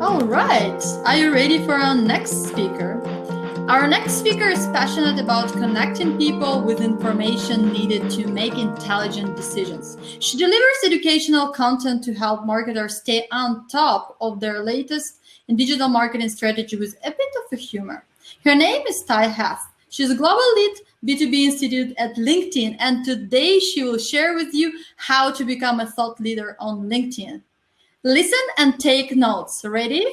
All right, are you ready for our next speaker? Our next speaker is passionate about connecting people with information needed to make intelligent decisions. She delivers educational content to help marketers stay on top of their latest in digital marketing strategy with a bit of a humor. Her name is Ty Heath. She's a global lead B2B institute at LinkedIn, and today she will share with you how to become a thought leader on LinkedIn. Listen and take notes. Ready?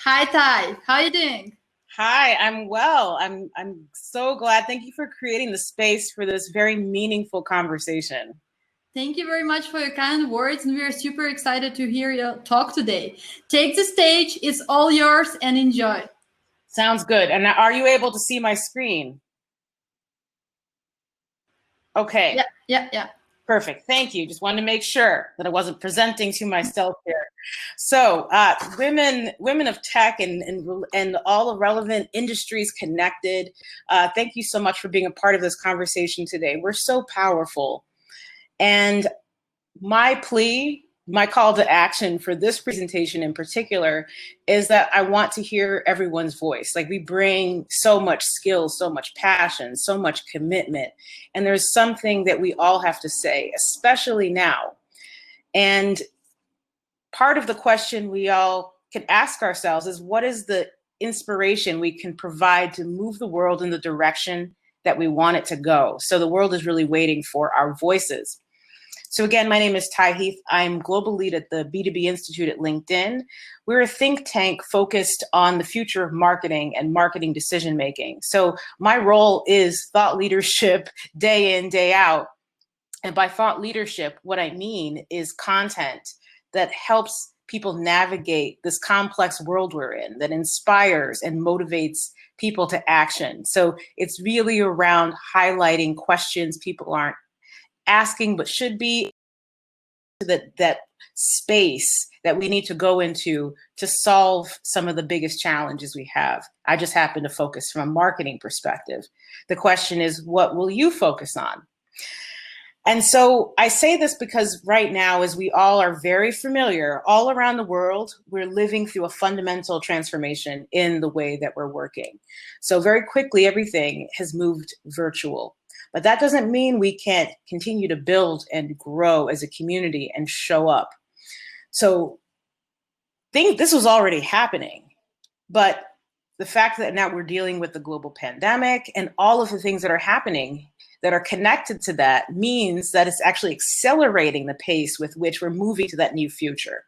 Hi, Ty. How are you doing? Hi, I'm well. I'm so glad. Thank you for creating the space for this very meaningful conversation. Thank you very much for your kind words, and we are super excited to hear your talk today. Take the stage. It's all yours, and enjoy. Sounds good. And are you able to see my screen? Okay. Yeah. Perfect. Thank you. Just wanted to make sure that I wasn't presenting to myself here. So, women of tech and all the relevant industries connected. Thank you so much for being a part of this conversation today. We're so powerful. And my plea, my call to action for this presentation in particular is that I want to hear everyone's voice. Like, we bring so much skill, so much passion, so much commitment. And there's something that we all have to say, especially now. And part of the question we all can ask ourselves is, what is the inspiration we can provide to move the world in the direction that we want it to go? So the world is really waiting for our voices. So again, my name is Ty Heath. I'm global lead at the B2B Institute at LinkedIn. We're a think tank focused on the future of marketing and marketing decision making. So my role is thought leadership day in, day out. And by thought leadership, what I mean is content that helps people navigate this complex world we're in, that inspires and motivates people to action. So it's really around highlighting questions people aren't asking but should be, that space that we need to go into to solve some of the biggest challenges we have. I just happen to focus from a marketing perspective. The question is, what will you focus on? And so I say this because right now, as we all are very familiar, all around the world, we're living through a fundamental transformation in the way that we're working. So very quickly, everything has moved virtual. But that doesn't mean we can't continue to build and grow as a community and show up. So this was already happening, but the fact that now we're dealing with the global pandemic and all of the things that are happening that are connected to that means that it's actually accelerating the pace with which we're moving to that new future.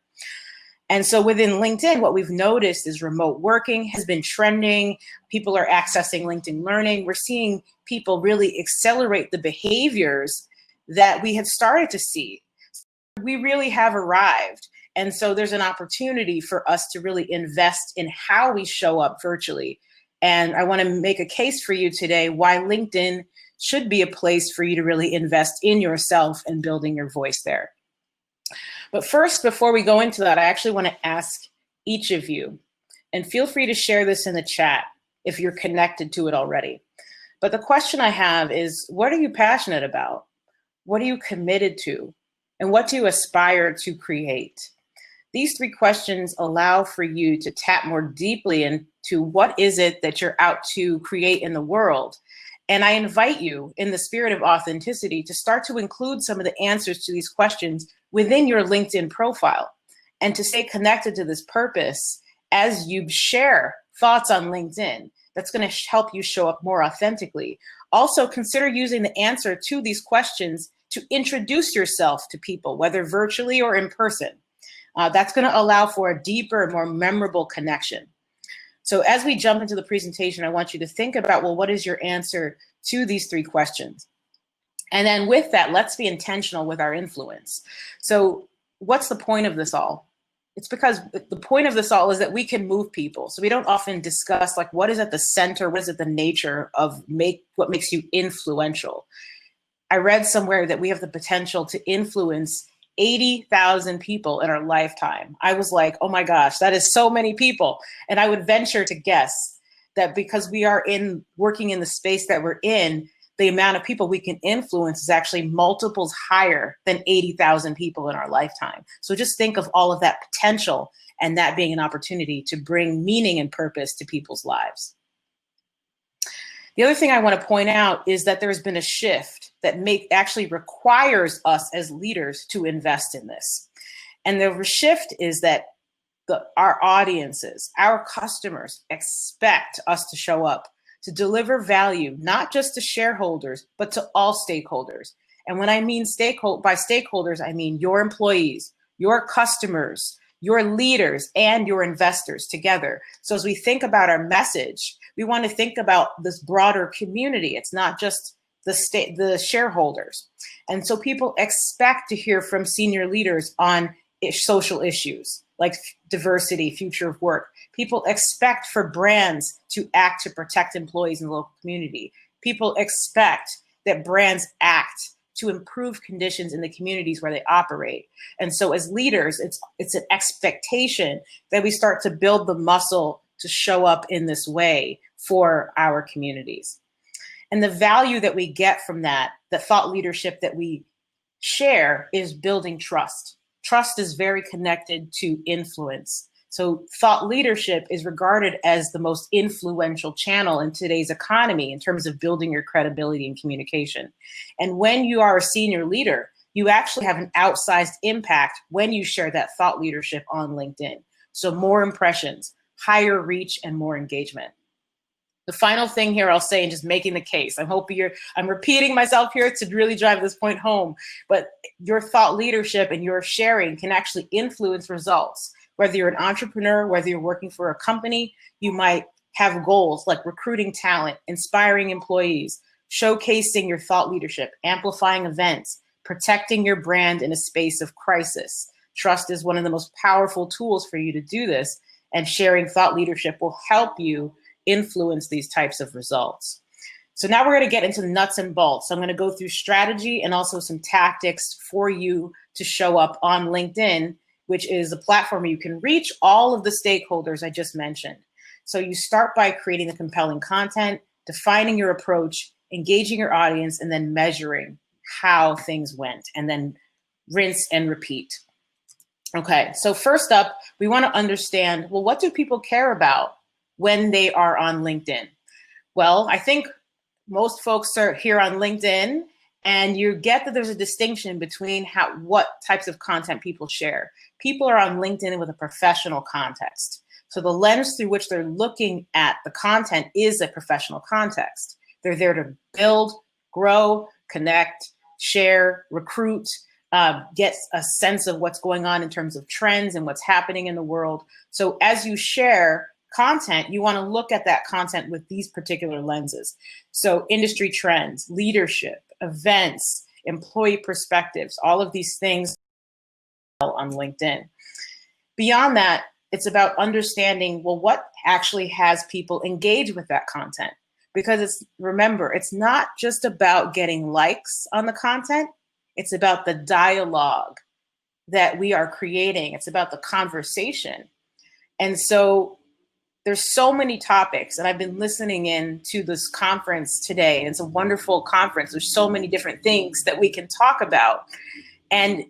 And so within LinkedIn, what we've noticed is remote working has been trending. People are accessing LinkedIn Learning. We're seeing people really accelerate the behaviors that we had started to see. We really have arrived. And so there's an opportunity for us to really invest in how we show up virtually. And I want to make a case for you today why LinkedIn should be a place for you to really invest in yourself and building your voice there. But first, before we go into that, I actually want to ask each of you, and feel free to share this in the chat if you're connected to it already. But the question I have is, what are you passionate about? What are you committed to? And what do you aspire to create? These three questions allow for you to tap more deeply into what is it that you're out to create in the world. And I invite you, in the spirit of authenticity, to start to include some of the answers to these questions within your LinkedIn profile, and to stay connected to this purpose as you share thoughts on LinkedIn. That's going to help you show up more authentically. Also, consider using the answer to these questions to introduce yourself to people, whether virtually or in person. That's going to allow for a deeper, more memorable connection. So as we jump into the presentation, I want you to think about, well, what is your answer to these three questions? And then with that, let's be intentional with our influence. So what's the point of this all? It's because the point of this all is that we can move people. So we don't often discuss, like, what is at the center, what is at the nature of what makes you influential? I read somewhere that we have the potential to influence 80,000 people in our lifetime. I was like, oh my gosh, that is so many people. And I would venture to guess that because we are working in the space that we're in, the amount of people we can influence is actually multiples higher than 80,000 people in our lifetime. So just think of all of that potential and that being an opportunity to bring meaning and purpose to people's lives. The other thing I want to point out is that there's been a shift that actually requires us as leaders to invest in this. And the shift is that our audiences, our customers expect us to show up, to deliver value, not just to shareholders, but to all stakeholders. And when I mean by stakeholders, I mean your employees, your customers, your leaders, and your investors together. So as we think about our message, we want to think about this broader community. It's not just the shareholders. And so people expect to hear from senior leaders on social issues like diversity, future of work. People expect for brands to act to protect employees in the local community. People expect that brands act to improve conditions in the communities where they operate. And so as leaders, it's an expectation that we start to build the muscle to show up in this way for our communities. And the value that we get from that, the thought leadership that we share, is building trust. Trust is very connected to influence. So thought leadership is regarded as the most influential channel in today's economy in terms of building your credibility and communication. And when you are a senior leader, you actually have an outsized impact when you share that thought leadership on LinkedIn. So more impressions, higher reach, and more engagement. The final thing here I'll say, and just making the case, I'm repeating myself here to really drive this point home, but your thought leadership and your sharing can actually influence results. Whether you're an entrepreneur, whether you're working for a company, you might have goals like recruiting talent, inspiring employees, showcasing your thought leadership, amplifying events, protecting your brand in a space of crisis. Trust is one of the most powerful tools for you to do this, and sharing thought leadership will help you influence these types of results. So now we're going to get into nuts and bolts. So I'm going to go through strategy and also some tactics for you to show up on LinkedIn, which is a platform where you can reach all of the stakeholders I just mentioned. So you start by creating the compelling content, defining your approach, engaging your audience, and then measuring how things went, and then rinse and repeat. Okay, so first up, we want to understand, well, what do people care about when they are on LinkedIn? Well, I think most folks are here on LinkedIn, and you get that there's a distinction between what types of content people share. People are on LinkedIn with a professional context. So the lens through which they're looking at the content is a professional context. They're there to build, grow, connect, share, recruit, get a sense of what's going on in terms of trends and what's happening in the world. So as you share content, you want to look at that content with these particular lenses. So industry trends, leadership, events, employee perspectives, all of these things on LinkedIn. Beyond that, it's about understanding, well, what actually has people engage with that content? Because remember, it's not just about getting likes on the content. It's about the dialogue that we are creating. It's about the conversation. And so there's so many topics, and I've been listening in to this conference today, and it's a wonderful conference. There's so many different things that we can talk about. And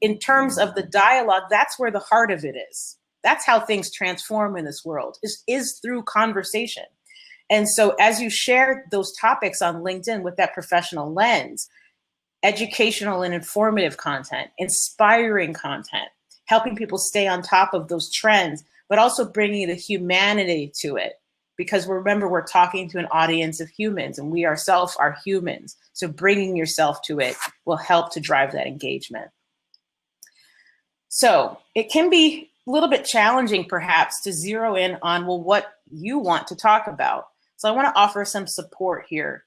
in terms of the dialogue, that's where the heart of it is. That's how things transform in this world, is through conversation. And so as you share those topics on LinkedIn with that professional lens, educational and informative content, inspiring content, helping people stay on top of those trends, but also bringing the humanity to it. Because remember, we're talking to an audience of humans, and we ourselves are humans. So bringing yourself to it will help to drive that engagement. So it can be a little bit challenging, perhaps, to zero in on, well, what you want to talk about. So I want to offer some support here.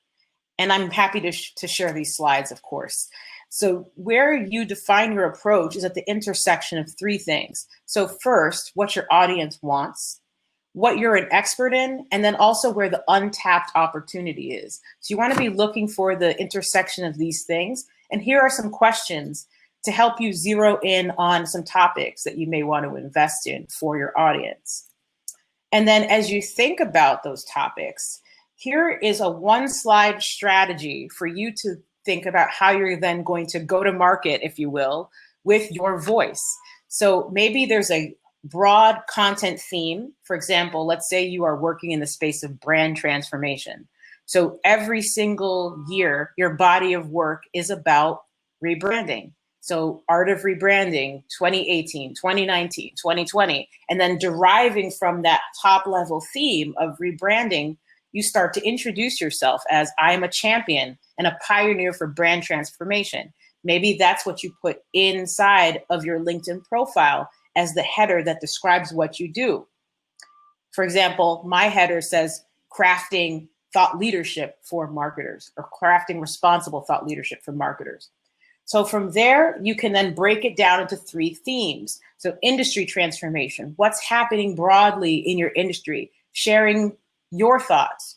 And I'm happy to share these slides, of course. So where you define your approach is at the intersection of three things. So first, what your audience wants, what you're an expert in, and then also where the untapped opportunity is. So you want to be looking for the intersection of these things. And here are some questions to help you zero in on some topics that you may want to invest in for your audience. And then as you think about those topics, here is a one-slide strategy for you to think about how you're then going to go to market, if you will, with your voice. So maybe there's a broad content theme. For example, let's say you are working in the space of brand transformation. So every single year, your body of work is about rebranding. So Art of Rebranding, 2018, 2019, 2020, and then deriving from that top level theme of rebranding, you start to introduce yourself as I am a champion and a pioneer for brand transformation. Maybe that's what you put inside of your LinkedIn profile as the header that describes what you do. For example, my header says crafting thought leadership for marketers, or crafting responsible thought leadership for marketers. So from there, you can then break it down into 3 themes. So industry transformation, what's happening broadly in your industry, sharing your thoughts,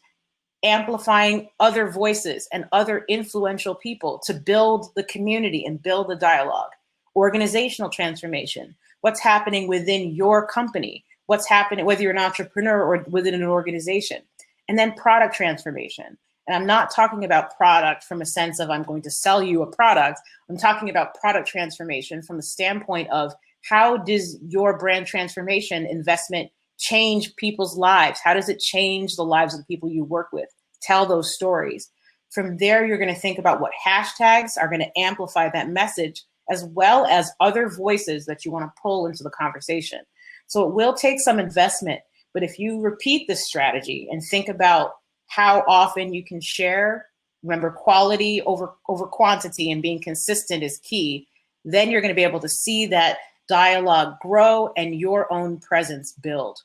amplifying other voices and other influential people to build the community and build the dialogue. Organizational transformation, what's happening within your company, what's happening, whether you're an entrepreneur or within an organization. And then product transformation. And I'm not talking about product from a sense of I'm going to sell you a product. I'm talking about product transformation from the standpoint of how does your brand transformation investment change people's lives? How does it change the lives of the people you work with? Tell those stories. From there, you're going to think about what hashtags are going to amplify that message, as well as other voices that you want to pull into the conversation. So it will take some investment, but if you repeat this strategy and think about how often you can share, remember quality over quantity and being consistent is key, then you're going to be able to see that dialogue grow and your own presence build.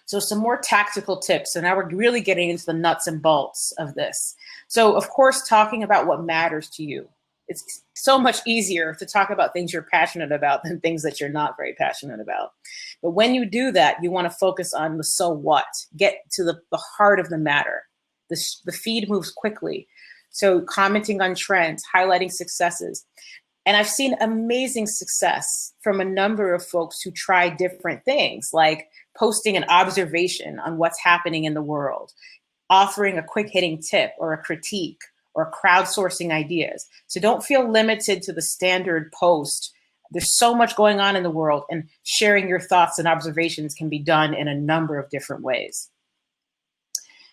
So some more tactical tips. So now we're really getting into the nuts and bolts of this. So of course, talking about what matters to you. It's so much easier to talk about things you're passionate about than things that you're not very passionate about. But when you do that, you want to focus on the so what, get to the heart of the matter. The feed moves quickly. So commenting on trends, highlighting successes. And I've seen amazing success from a number of folks who try different things, like posting an observation on what's happening in the world, offering a quick hitting tip or a critique, or crowdsourcing ideas. So don't feel limited to the standard post. There's so much going on in the world, and sharing your thoughts and observations can be done in a number of different ways.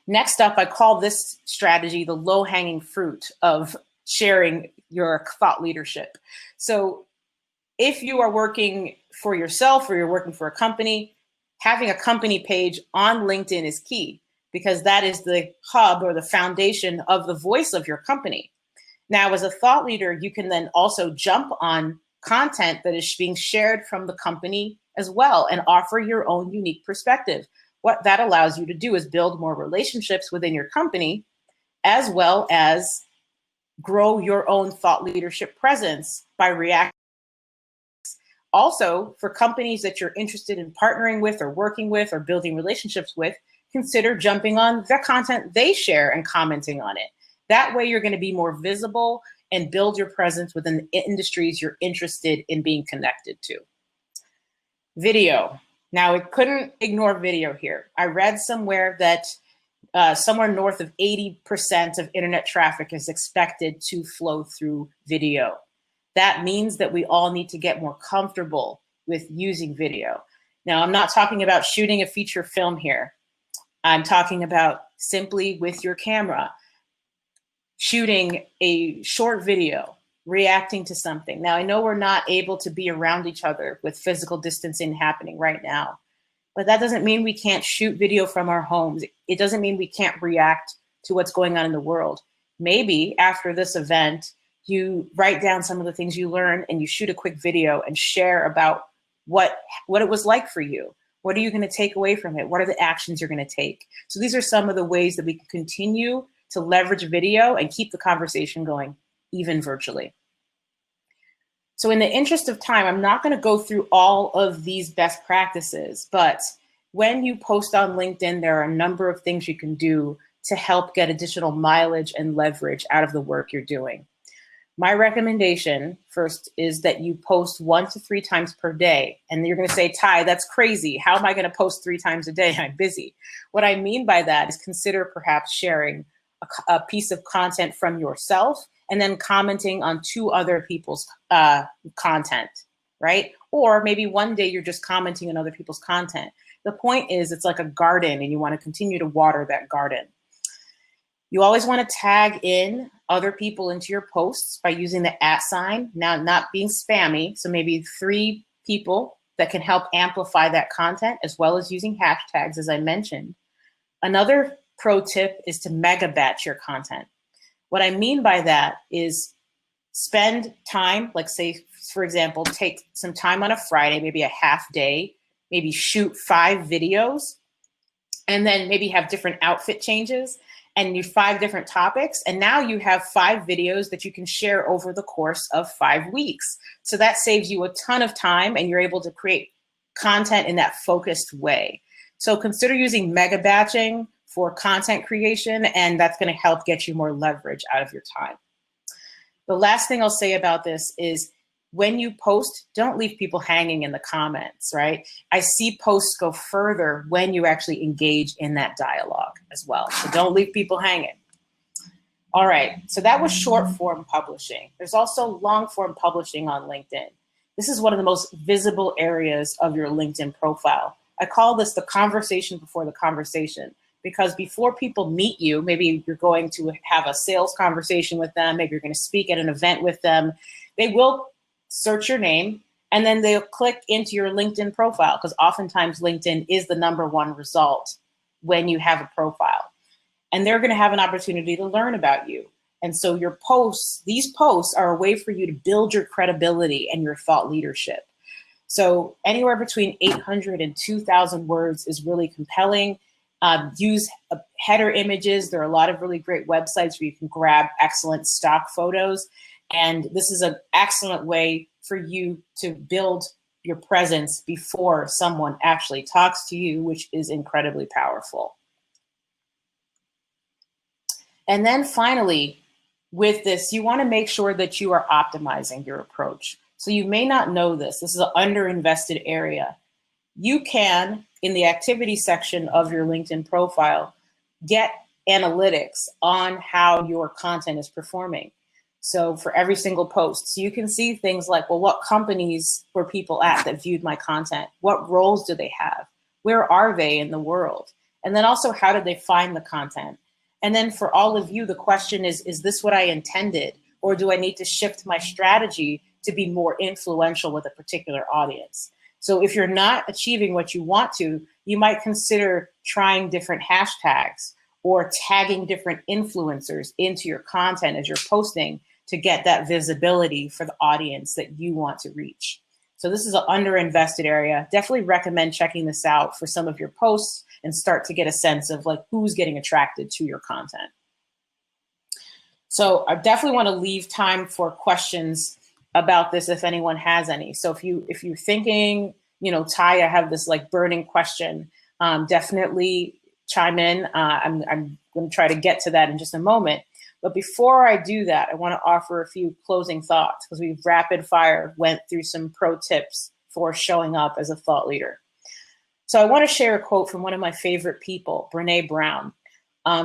Next up, I call this strategy the low-hanging fruit of sharing your thought leadership. So if you are working for yourself or you're working for a company, having a company page on LinkedIn is key, because that is the hub or the foundation of the voice of your company. Now, as a thought leader, you can then also jump on content that is being shared from the company as well and offer your own unique perspective. What that allows you to do is build more relationships within your company, as well as grow your own thought leadership presence by reacting. Also, for companies that you're interested in partnering with or working with or building relationships with, consider jumping on the content they share and commenting on it. That way you're going to be more visible and build your presence within the industries you're interested in being connected to. Video. Now, we couldn't ignore video here. I read somewhere that somewhere north of 80% of internet traffic is expected to flow through video. That means that we all need to get more comfortable with using video. Now, I'm not talking about shooting a feature film here. I'm talking about simply with your camera, shooting a short video, reacting to something. Now, I know we're not able to be around each other with physical distancing happening right now, but that doesn't mean we can't shoot video from our homes. It doesn't mean we can't react to what's going on in the world. Maybe after this event, you write down some of the things you learned and you shoot a quick video and share about what it was like for you. What are you going to take away from it? What are the actions you're going to take? So these are some of the ways that we can continue to leverage video and keep the conversation going, even virtually. So in the interest of time, I'm not going to go through all of these best practices, but when you post on LinkedIn, there are a number of things you can do to help get additional mileage and leverage out of the work you're doing. My recommendation first is that you post 1 to 3 times per day. And you're going to say, Ty, that's crazy. How am I going to post 3 times a day? I'm busy. What I mean by that is consider perhaps sharing a piece of content from yourself and then commenting on 2 other people's content. right? Or maybe one day you're just commenting on other people's content. The point is, it's like a garden and you want to continue to water that garden. You always want to tag in other people into your posts by using the @. Now, not being spammy, so maybe 3 people that can help amplify that content, as well as using hashtags, as I mentioned. Another pro tip is to mega batch your content. What I mean by that is spend time, like say, for example, take some time on a Friday, maybe a half day, maybe shoot 5 videos, and then maybe have different outfit changes and you 5 different topics. And now you have 5 videos that you can share over the course of 5 weeks. So that saves you a ton of time and you're able to create content in that focused way. So consider using mega batching for content creation, and that's going to help get you more leverage out of your time. The last thing I'll say about this is when you post, don't leave people hanging in the comments, right? I see posts go further when you actually engage in that dialogue as well. So don't leave people hanging. All right, so that was short form publishing. There's also long form publishing on LinkedIn. This is one of the most visible areas of your LinkedIn profile. I call this the conversation before the conversation, because before people meet you, maybe you're going to have a sales conversation with them, maybe you're going to speak at an event with them, they will search your name and then they'll click into your LinkedIn profile, because oftentimes LinkedIn is the #1 result when you have a profile. And they're going to have an opportunity to learn about you. And so your posts, these posts are a way for you to build your credibility and your thought leadership. So anywhere between 800 and 2,000 words is really compelling. Use header images. There are a lot of really great websites where you can grab excellent stock photos. And this is an excellent way for you to build your presence before someone actually talks to you, which is incredibly powerful. And then finally, with this, you want to make sure that you are optimizing your approach. So you may not know this. This is an underinvested area. You can, in the activity section of your LinkedIn profile, get analytics on how your content is performing. So for every single post, so you can see things like, well, what companies were people at that viewed my content? What roles do they have? Where are they in the world? And then also, how did they find the content? And then for all of you, the question is this what I intended? Or do I need to shift my strategy to be more influential with a particular audience? So if you're not achieving what you want to, you might consider trying different hashtags or tagging different influencers into your content as you're posting to get that visibility for the audience that you want to reach. So this is an underinvested area. Definitely recommend checking this out for some of your posts and start to get a sense of like who's getting attracted to your content. So I definitely want to leave time for questions about this if anyone has any. So if you're thinking, you know, Ty, I have this like burning question, definitely chime in. I'm going to try to get to that in just a moment. But before I do that, I want to offer a few closing thoughts, because we've rapid fire went through some pro tips for showing up as a thought leader. So I want to share a quote from one of my favorite people, Brene Brown.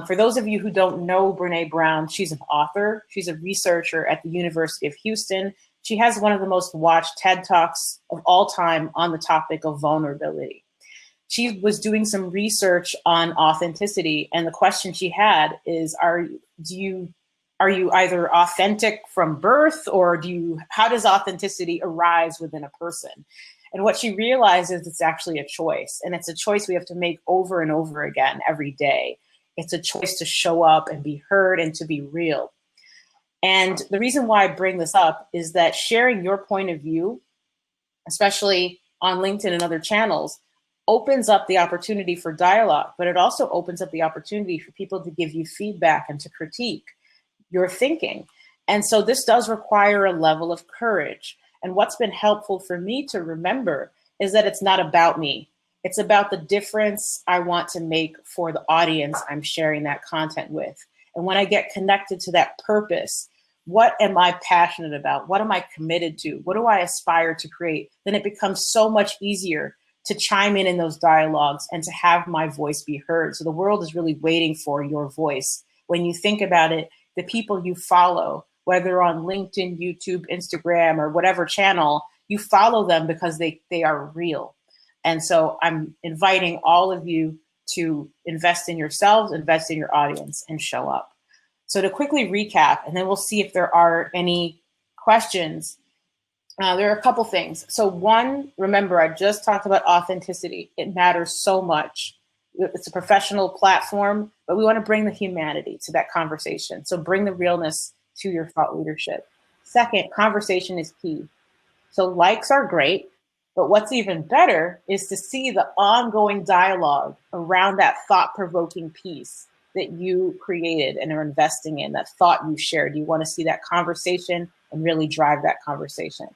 For those of you who don't know Brene Brown, she's an author. She's a researcher at the University of Houston. She has one of the most watched TED Talks of all time on the topic of vulnerability. She was doing some research on authenticity, and the question she had is, are you either authentic from birth, or how does authenticity arise within a person? And what she realized is it's actually a choice, and it's a choice we have to make over and over again every day. It's a choice to show up and be heard and to be real. And the reason why I bring this up is that sharing your point of view, especially on LinkedIn and other channels, opens up the opportunity for dialogue, but it also opens up the opportunity for people to give you feedback and to critique your thinking. And so this does require a level of courage. And what's been helpful for me to remember is that it's not about me. It's about the difference I want to make for the audience I'm sharing that content with. And when I get connected to that purpose, what am I passionate about? What am I committed to? What do I aspire to create? Then it becomes so much easier to chime in those dialogues and to have my voice be heard. So the world is really waiting for your voice. When you think about it, the people you follow, whether on LinkedIn, YouTube, Instagram, or whatever channel, You follow them because they are real. And so I'm inviting all of you to invest in yourselves, invest in your audience, and show up. So to quickly recap, and then we'll see if there are any questions. There are a couple things. So one, remember, I just talked about authenticity. It matters so much. It's a professional platform, but we want to bring the humanity to that conversation. So bring the realness to your thought leadership. Second, conversation is key. So likes are great, but what's even better is to see the ongoing dialogue around that thought-provoking piece that you created and are investing in, that thought you shared. You want to see that conversation and really drive that conversation.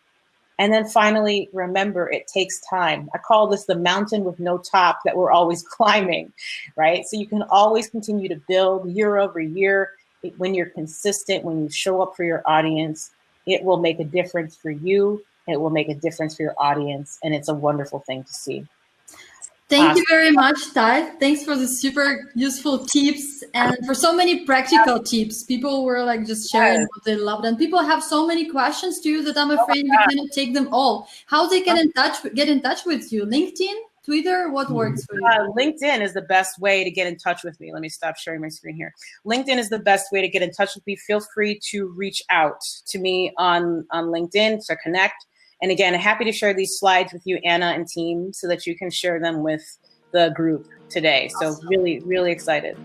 And then finally, remember, it takes time. I call this the mountain with no top that we're always climbing, right? So you can always continue to build year over year. When you're consistent, when you show up for your audience, it will make a difference for you. It will make a difference for your audience. And it's a wonderful thing to see. Thank you very much, Ty. Thanks for the super useful tips and for so many practical tips. People were like just sharing what they loved, and people have so many questions to you that I'm afraid we cannot take them all. How they get in touch with you? LinkedIn, Twitter, what works for you? LinkedIn is the best way to get in touch with me. Let me stop sharing my screen here. LinkedIn is the best way to get in touch with me. Feel free to reach out to me on LinkedIn to connect. And again, I'm happy to share these slides with you, Anna and team, so that you can share them with the group today. So really, really excited.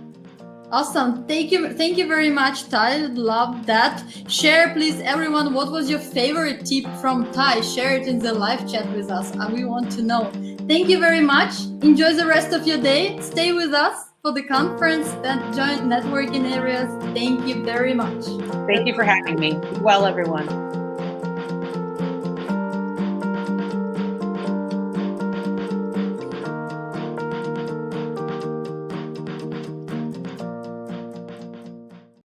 Awesome. Thank you very much, Ty. Love that. Share, please, everyone, what was your favorite tip from Ty? Share it in the live chat with us. And we want to know. Thank you very much. Enjoy the rest of your day. Stay with us for the conference and join networking areas. Thank you very much. Thank you for having me. Be well, everyone.